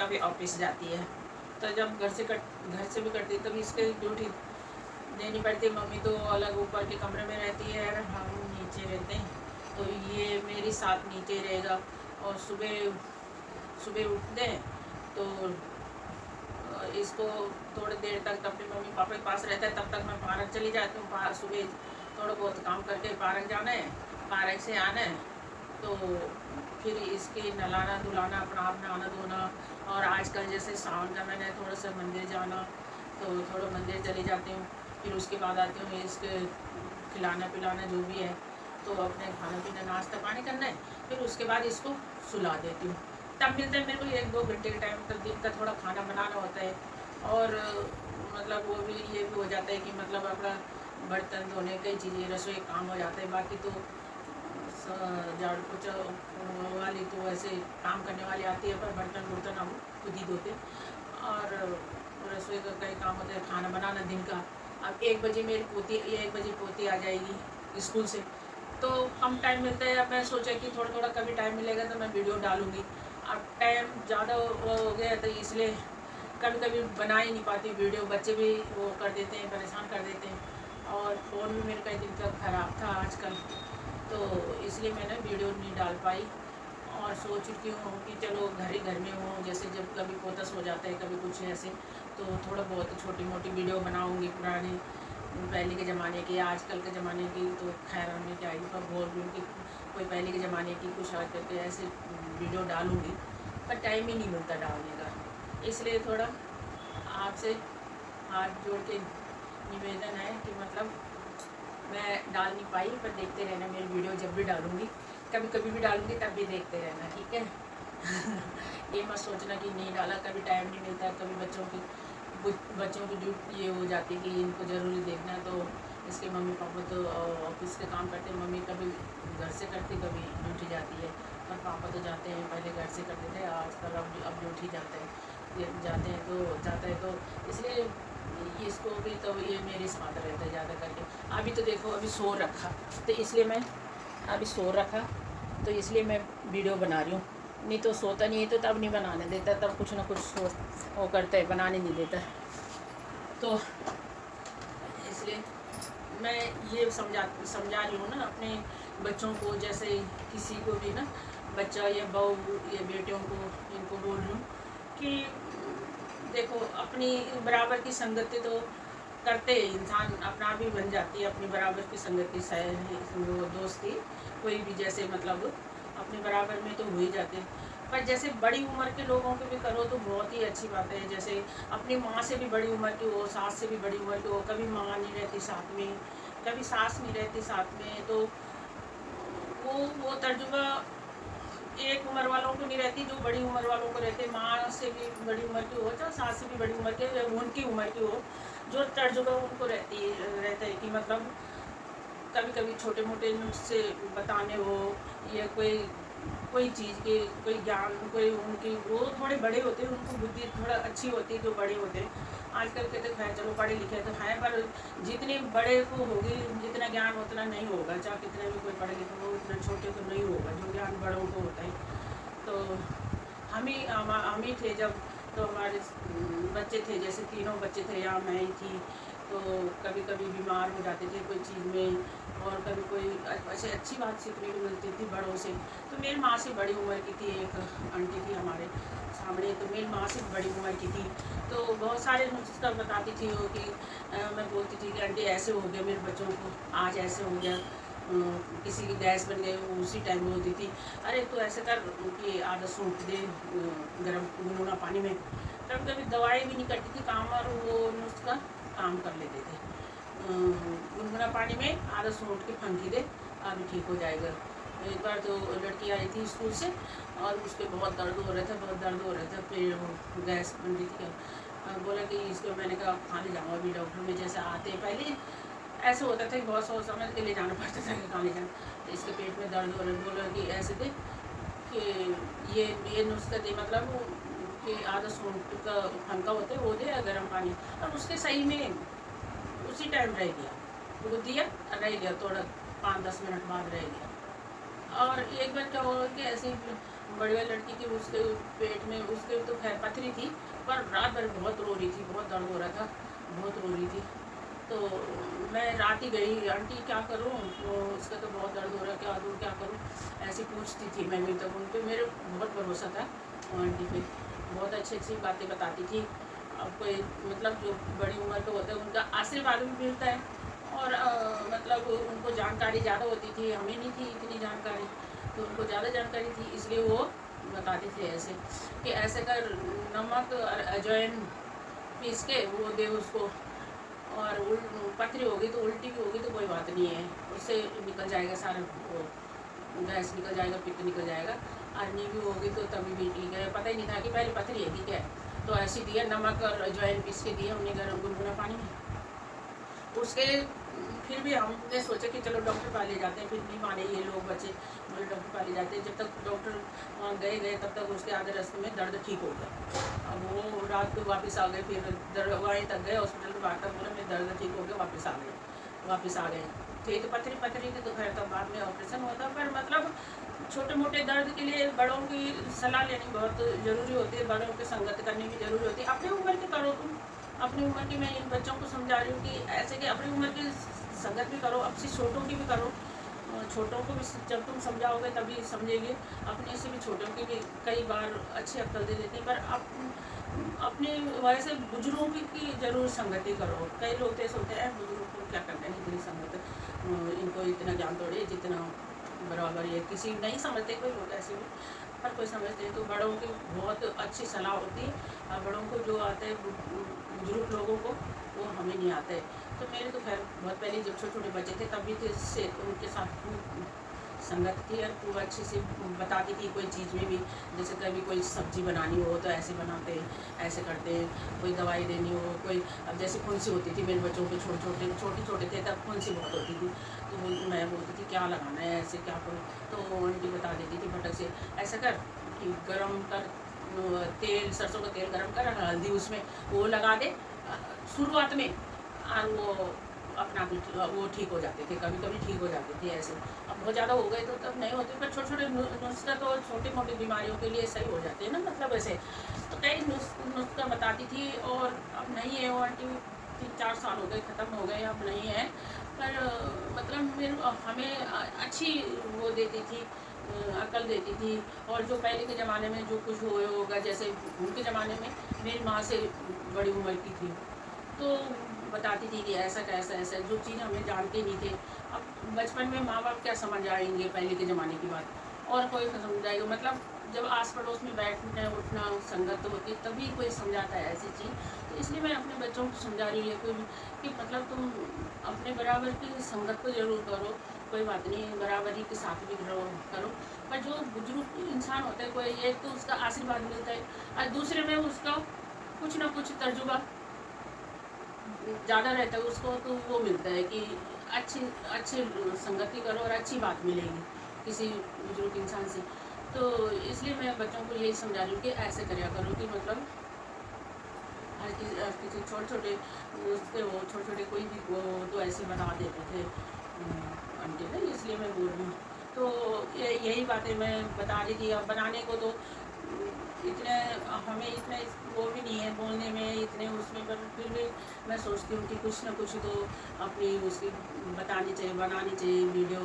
भी ऑफिस जाती है, तो जब घर से भी करती तभी इसके ड्यूटी देनी पड़ती। मम्मी तो अलग ऊपर के कमरे में रहती है, हम नीचे रहते हैं, तो ये मेरे साथ नीचे रहेगा। और सुबह सुबह उठते हैं तो इसको थोड़ी देर तक अपने मम्मी पापा के पास रहता है, तब तक मैं पार्क चली जाती हूँ। सुबह थोड़ा बहुत काम करके पार्क जाना है, पार्क से आना है, तो फिर इसके नहलाना धुलाना, अपना आप नहाना धोना। और आजकल जैसे सावन का मैंने थोड़ा सा मंदिर जाना, तो थोड़ा मंदिर चली जाती हूँ। फिर उसके बाद आती हूँ, इसके खिलाना पिलाना जो भी है, तो अपने खाना पीना नाश्ता पानी करना है, फिर उसके बाद इसको सुला देती हूँ। तब मिलता है मेरे को 1-2 घंटे के टाइम, तक दिन का थोड़ा खाना बनाना होता है। और मतलब वो भी ये भी हो जाता है कि मतलब अपना बर्तन धोने कई चीज़ें रसोई काम हो जाता है। बाकी तो झाड़ू पोछा वाली तो ऐसे काम करने वाली आती है, पर बर्तन हम खुद ही धोते। और रसोई का कई काम होता है, खाना बनाना दिन का। अब 1 बजे ये 1 बजे पोती आ जाएगी स्कूल से, तो हम टाइम मिलता है। अब मैं सोचा कि थोड़ा थोड़ा कभी टाइम मिलेगा तो मैं वीडियो डालूँगी। अब टाइम ज़्यादा हो गया तो इसलिए कभी कभी बना ही नहीं पाती वीडियो। बच्चे भी वो कर देते हैं, परेशान कर देते हैं। और फ़ोन भी मेरे कई दिन तक ख़राब था आजकल, तो इसलिए मैंने वीडियो नहीं डाल पाई। और सोच रही हूँ कि चलो घर में हूँ, जैसे जब कभी पोतस हो जाता है, कभी कुछ ऐसे, तो थोड़ा बहुत छोटी मोटी वीडियो बनाऊँगी पुराने पहले के ज़माने की। आजकल के ज़माने की तो खैर हमने क्या ही, पर बोल रही हूँ कि कोई पहले के ज़माने की कुछ आज करके ऐसे वीडियो डालूँगी, पर टाइम ही नहीं मिलता डालने का। इसलिए थोड़ा आपसे हाथ जोड़ के निवेदन है कि मतलब मैं डाल नहीं पाई, पर देखते रहना मेरी वीडियो। जब भी डालूँगी, कभी कभी भी डालूँगी, तब भी देखते रहना, ठीक है। ये मत सोचना कि नहीं डाला, कभी टाइम नहीं मिलता। कभी बच्चों की ड्यूटी ये हो जाती है कि इनको ज़रूरी देखना है, तो इसके मम्मी पापा तो ऑफिस के काम करते हैं। मम्मी कभी घर से करती, कभी ड्यूटी जाती है, और पापा तो जाते हैं, पहले घर से करते थे, आजकल अब ड्यूटी जाते हैं तो इसलिए इसको भी तो ये मेरे साथ रहता है ज़्यादा करके। अभी तो देखो, अभी सो रखा, तो इसलिए मैं अभी सो रखा, तो इसलिए मैं वीडियो बना रही हूँ। नहीं तो सोता नहीं है, तो तब नहीं बनाने देता, तब कुछ ना कुछ वो करता है, बनाने नहीं देता। तो इसलिए मैं ये समझा रही हूँ ना अपने बच्चों को, जैसे किसी को भी ना, बच्चा या बहू या बेटियों को, इनको बोल रही हूँ कि देखो, अपनी बराबर की संगति तो करते हैं, इंसान अपना भी बन जाती है अपनी बराबर की संगति, दोस्ती कोई भी, जैसे मतलब अपने बराबर में तो हो ही जाते हैं। पर जैसे बड़ी उम्र के लोगों के भी करो तो बहुत ही अच्छी बात है। जैसे अपनी माँ से भी बड़ी उम्र की हो, सास से भी बड़ी उम्र की हो, कभी माँ नहीं रहती साथ में, कभी सास नहीं रहती साथ में, तो वो तजुर्बा एक उम्र वालों को नहीं रहती जो बड़ी उम्र वालों को रहते। माँ से भी बड़ी उम्र की हो, चाहे सास से भी बड़ी उम्र की, उनकी उम्र की हो, जो तजुर्बा उनको रहता है कि मतलब कभी कभी छोटे मोटे नुस्खे बताने हो, या कोई चीज़ के कोई ज्ञान, कोई उनकी, वो थोड़े बड़े होते हैं, उनको बुद्धि थोड़ा अच्छी होती है जो बड़े होते हैं। आजकल के तो खैर चलो पढ़े लिखे तो हैं, पर जितने बड़े को होगी, जितना ज्ञान उतना नहीं होगा, चाहे कितने भी कोई पढ़े लिखे हो, उतना छोटे को नहीं होगा जो ज्ञान बड़ों को होता है। तो हम ही थे जब, तो हमारे बच्चे थे, जैसे तीनों बच्चे थे, या मैं ही थी, तो कभी कभी बीमार हो जाते थे कोई चीज़ में, और कभी कोई ऐसे अच्छी बात सीखने को मिलती थी बड़ों से। तो मेरी माँ से बड़ी उम्र की थी एक आंटी थी हमारे सामने, तो मेरी माँ से बड़ी उम्र की थी, तो बहुत सारे नुस्खा बताती थी वो कि मैं बोलती थी कि आंटी ऐसे हो गया मेरे बच्चों को, आज ऐसे हो गया, किसी की गैस बन गई, वो उसी टाइम बोलती थी, अरे तो ऐसे कर कि आधा सूख दे गर्म गुनगुना पानी में। कभी कभी दवाई भी नहीं करती थी काम, और वो नुस्खा काम कर लेते थे। गुनगुना पानी में आधा सूंठ के फंकी दे, अभी ठीक हो जाएगा। एक बार तो लड़की आई थी स्कूल से, और उसके बहुत दर्द हो रहा था, फिर वो गैस बन रही थी। बोला कि इसको, मैंने कहा खाने जाऊँ अभी डॉक्टर में, जैसे आते पहले ऐसे होता था कि बहुत सोच समझ के ले जाना पड़ता था कि खाने जाना, तो इसके पेट में दर्द हो रहा है। बोला कि ऐसे दे कि ये नुस्खा दे, मतलब कि आधा सूंठ का फंका होता है वो दे, गर्म पानी। और उसके सही में उसी टाइम रह गया, वो दिया रह गया, थोड़ा 5-10 मिनट बाद रह गया। और एक बार क्या हुआ कि ऐसे ही बड़ी वाली लड़की की, उसके पेट में, उसके तो खैर पथरी थी, पर रात भर बहुत रो रही थी, बहुत दर्द हो रहा था, बहुत रो रही थी। तो मैं रात ही गई, आंटी क्या करूँ, तो इसका तो बहुत दर्द हो रहा है, क्या दूँ क्या करूँ, ऐसी पूछती थी मैं भी। तब उन पर मेरे बहुत भरोसा था आंटी पे, बहुत अच्छी अच्छी बातें बताती थी। अब कोई मतलब जो बड़ी उम्र के होते हैं उनका आशीर्वाद भी मिलता है, और मतलब उनको जानकारी ज़्यादा होती थी, हमें नहीं थी इतनी जानकारी, तो उनको ज़्यादा जानकारी थी, इसलिए वो बताते थे ऐसे कि ऐसे कर, नमक और अजवाइन पीस के वो दे उसको, और पथरी होगी तो उल्टी भी होगी तो कोई बात नहीं है, उससे निकल जाएगा सारा, वो गैस निकल जाएगा, पित्त निकल जाएगा। अरनी भी होगी तो तभी भी ठीक है। पता ही नहीं था कि पहले पथरी है कि क्या है, तो ऐसे दिया, नमक और अजवाइन पीस के दिया हमने गर्म गुनगुना पानी में। उसके फिर भी हमने सोचा कि चलो डॉक्टर पास ले जाते हैं, फिर नहीं माने ये लोग बच्चे, बोले डॉक्टर पास ले जाते हैं। जब तक डॉक्टर गए तब तक उसके आधे रास्ते में दर्द ठीक हो गया। अब वो रात को वापस आ गए, फिर दर्द वहीं तक गए हॉस्पिटल के बाहर तक, बोले मेरे दर्द ठीक हो गया, वापस आ गए थे। तो पथरी थी तो खैर तब बाद में ऑपरेशन हुआ था। पर मतलब छोटे मोटे दर्द के लिए बड़ों की सलाह लेनी बहुत ज़रूरी होती है, बड़ों की संगत करनी भी ज़रूरी होती है। अपनी उम्र की करो तुम, अपनी उम्र की, मैं इन बच्चों को समझा रही हूँ कि ऐसे कि अपनी उम्र की संगत भी करो, अब से छोटों की भी करो। छोटों को भी जब तुम समझाओगे तभी समझेंगे, अपने से भी छोटों की भी कई बार अच्छी अक्ल दे देते हैं। पर अपने वैसे बुजुर्गों की जरूर संगति करो। कई लोग तो ऐसे होते हैं बुजुर्गों को क्या करते हैं इतनी संगत, इनको इतना ज्ञान थोड़ी जितना बराबर ये, किसी नहीं समझते कोई लोग ऐसे भी, पर कोई समझते हैं। तो बड़ों की बहुत अच्छी सलाह होती है, और बड़ों को जो आते हैं बुजुर्ग लोगों को, वो हमें नहीं आते हैं। तो मेरे तो खैर बहुत पहले जब छोटे छोटे बच्चे थे तब भी थे, से उनके साथ संगत थी, और खूब अच्छी से बताती थी कोई चीज़ में भी। जैसे कभी कोई सब्जी बनानी हो तो ऐसे बनाते हैं, ऐसे करते हैं, कोई दवाई देनी हो, कोई अब जैसे फुंसी होती थी मेरे बच्चों के, छोटे छोटे थे तब फुंसी बहुत होती थी, तो मैं बोलती थी क्या लगाना है, ऐसे क्या करूँ, तो आंटी बता देती थी फटक से, ऐसा कर कि गरम कर तेल, सरसों का तेल गरम कर, हल्दी उसमें वो लगा दे शुरुआत में, और वो अपना भी वो ठीक हो जाते थे, कभी कभी ठीक हो जाते थे ऐसे। अब बहुत ज़्यादा हो गए तो तब नहीं होते, पर छोटे छोटे नुस्खा तो छोटी मोटी बीमारियों के लिए सही हो जाते हैं ना, मतलब ऐसे। तो कई नुस्खा बताती थी, और अब नहीं है वो आंटी, 3-4 साल हो गए, ख़त्म हो गए, अब नहीं है। पर मतलब मेरे हमें अच्छी वो देती थी, अकल देती थी। और जो पहले के ज़माने में जो कुछ होगा, जैसे उनके ज़माने में मेरी माँ से बड़ी उम्र की थी, तो बताती थी कि ऐसा कैसा ऐसा, जो चीज़ हमें जानते नहीं थे। अब बचपन में माँ बाप क्या समझ आएंगे पहले के ज़माने की बात, और कोई समझाएगा, मतलब जब आस पड़ोस में बैठना उठना संगत होती तभी कोई समझाता है ऐसी चीज़। तो इसलिए मैं अपने बच्चों को समझा रही हूँ कि मतलब तुम अपने बराबर की संगत को ज़रूर करो, कोई बात नहीं, बराबरी के साथ भी करो। पर जो बुजुर्ग इंसान होता है कोई, एक तो उसका आशीर्वाद मिलता है, और दूसरे में उसका कुछ ना कुछ तजुर्बा ज़्यादा रहता है उसको, तो वो मिलता है कि अच्छी संगति करो और अच्छी बात मिलेगी किसी बुजुर्ग इंसान से। तो इसलिए मैं बच्चों को यही समझा रही हूँ कि ऐसे कराया करो कि मतलब हर किसी छोटे छोटे उसके, वो छोटे छोटे कोई भी वो तो ऐसे बना देते थे आंटी ने, इसलिए मैं बोल रही हूँ। तो यही बातें मैं बता रही थी। अब बनाने को तो इतने हमें इतने वो भी नहीं है बोलने में इतने उसमें, पर फिर भी मैं सोचती हूँ कि कुछ ना कुछ तो अपनी उसकी बतानी चाहिए, बनानी चाहिए वीडियो।